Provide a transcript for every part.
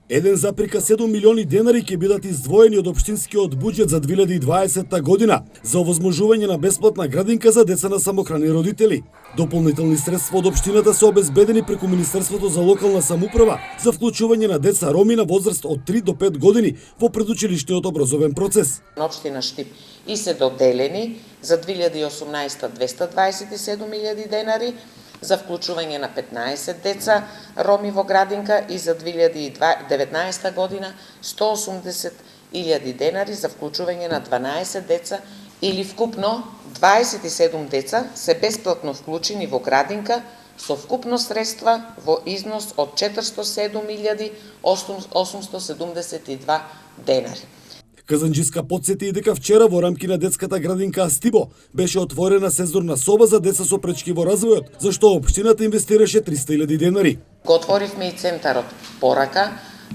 1,7 милиони денари ќе бидат издвоени од општинскиот буџет за 2020 година за овозможување на бесплатна градинка за деца на самохрани родители. Дополнителни средства од општината се обезбедени преку Министерството за локална самоуправа за вклучување на деца роми на возраст од 3 до 5 години во предучилишниот образовен процес. На општина Штип и се доделени за 2018 227.000 денари, за вклучување на 15 деца роми во градинка и за 2019 година 180.000 денари за вклучување на 12 деца или вкупно 27 деца се бесплатно вклучени во градинка со вкупно средства во износ од 407.872 денари. Казанџиска потсети и дека вчера во рамки на детската градинка Астибо беше отворена сезонна соба за деца со пречки во развојот, за што општината инвестираше 300.000 денари. Го отворивме и центарот Порака,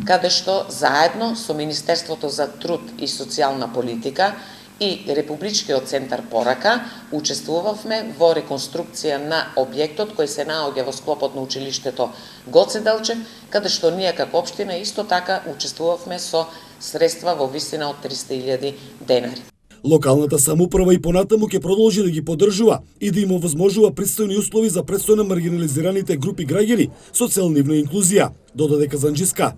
каде што заедно со Министерството за труд и социјална политика и Републичкиот центар Порака учествувавме во реконструкција на објектот кој се наоѓа во склопот на училиштето Гоце Делчев, каде што ние како општина исто така учествувавме со средства во висина од 300.000 денари. Локалната самоуправа и понатаму ќе продолжи да ги поддржува и да им овозможува пристојни услови за престој на маргинализираните групи граѓани со цел нивна инклузија, додаде Казанџиска.